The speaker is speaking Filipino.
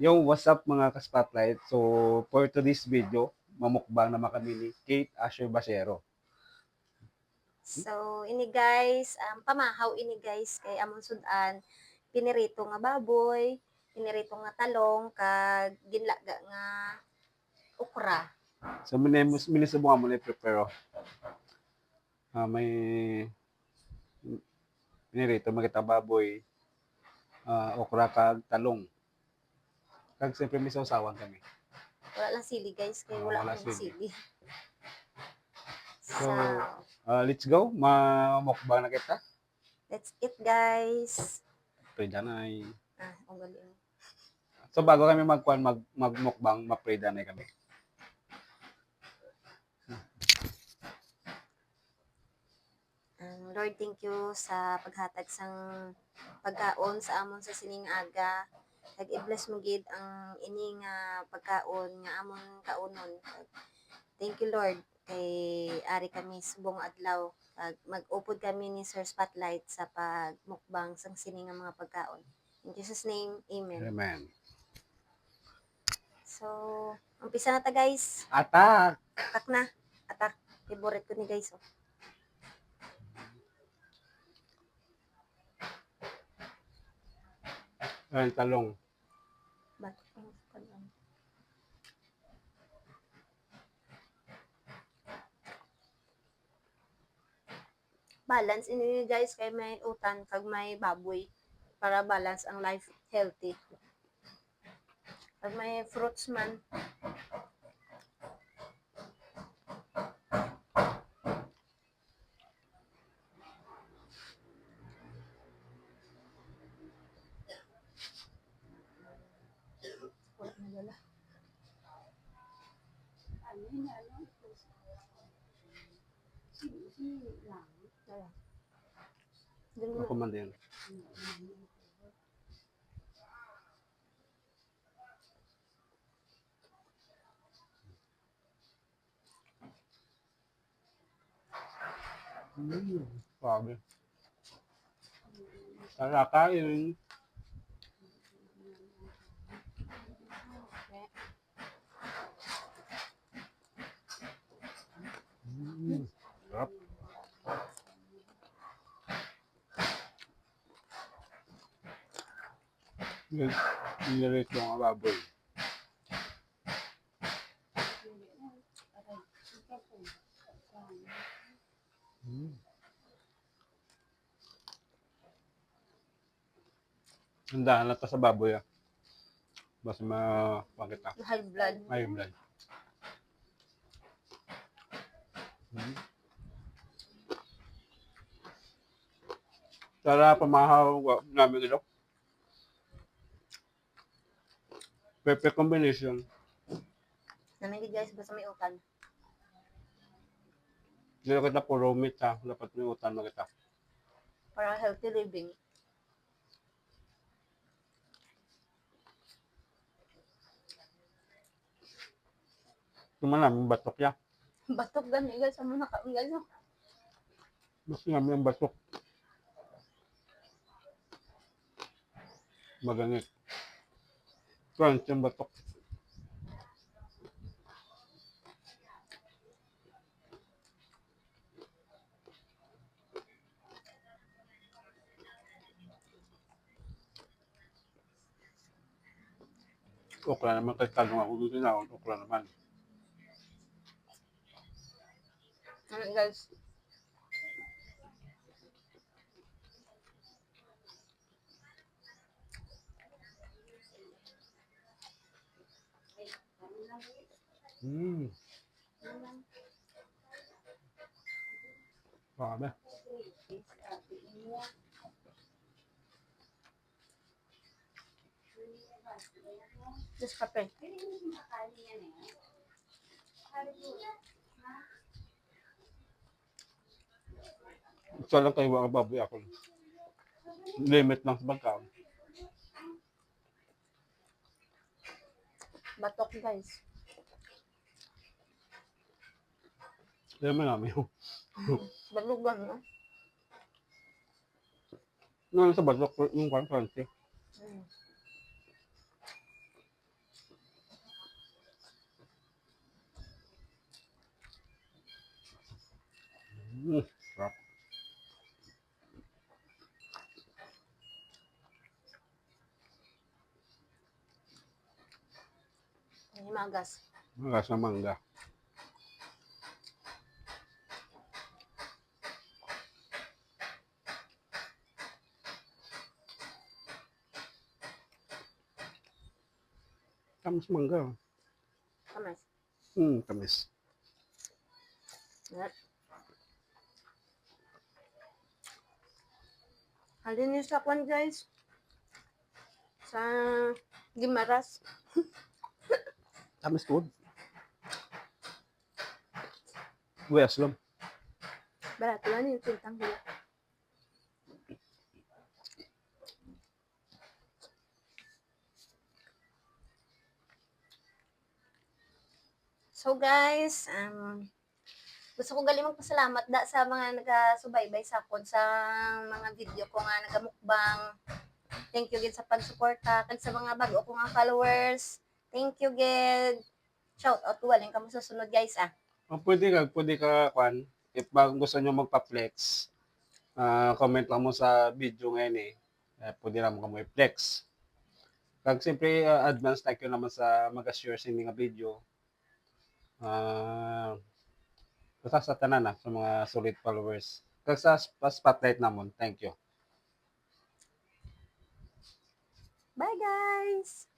Yo, what's up mga ka-spotlight? So, for today's video, mamukbang naman kami ni Kate Asher Basero. So, ini guys, pamahaw ini guys kay amon sudan pinirito nga baboy, pinirito nga talong kag ginlaga nga okra. So, minisubungan mo na i-prepare. May pinirito, magita baboy, okra kag talong. Kag siyempre may sausawan kami. Wala lang sili guys kay wala Wala akong sili. sili. So, So, let's go. Mamukbang na kita. let's eat guys. Pray danay. Ang galing. So, bago kami magmukbang, ma-pray danay kami. Lord, thank you sa paghatag sang pagkaon sa amon sa sining aga. Kag i-bless mo gid ang ini nga pagkaon nga amon kaunon. Thank you Lord kay ari kami subong adlaw kag mag-upod kami ni Sir Spotlight sa pagmukbang sang sining nga mga pagkaon. In Jesus name, amen. Amen. So, umpisa na ta guys. Atak! Atak na. Atak. Favorite ko ni guys. Oh. Ay, talong. Batok ang kalang. Balance ini guys kay may utan kag may baboy para balance ang life healthy. Kag may fruits man. Wala na dala. Dala. Ako man din. Sabi. Kakain. Sarap. Nilirito ang baboy. Handaan na to sa baboy. Basta mapakita. High blood. High blood. Tara, pamahaw namin ito. Perfect combination. Namin guys basta may utan. Hindi kita puro meat ha. Dapat may utan na kita. Para healthy living. Tuman namin batok ya. Batok gani guys amo nakaon guys. Oh. Mas namin ang batok. Maganit. Crunch yung batok. Okra naman kasi tanong ako dito na okra naman. Ano guys? Grabe. Just kape. Isa lang kayo mga baboy ako. Limit lang sa pagkaon. Batok guys. Kaya namin yung Balugan no? sa batok yung crunchy. Sarap. Ay, magas. Magas na mangga. Tamis mangga. Tamas. Tamis. Sarap. Halin niyo sa kwan, guys. Sa Gimaras. Tamis good. Wes lang. Barato lang yung tintang hula. So guys, gusto ko gali magpasalamat da sa mga nagasubaybay sa akon sa mga video ko nga nagamukbang. Thank you gid sa pagsuporta kag sa mga bago ko nga followers. Thank you gid. Shout out to walin kamo sa sunod guys Pwede ka, kwan, if gusto nyo magpa-flex, comment lang mo sa video ngayon eh. Pwede lang mo i-flex. Kag siyempre, advance thank you naman sa mag-share sa mga video. Basta sa tanan sa mga solid followers. Kag sa spotlight namon, thank you. Bye guys.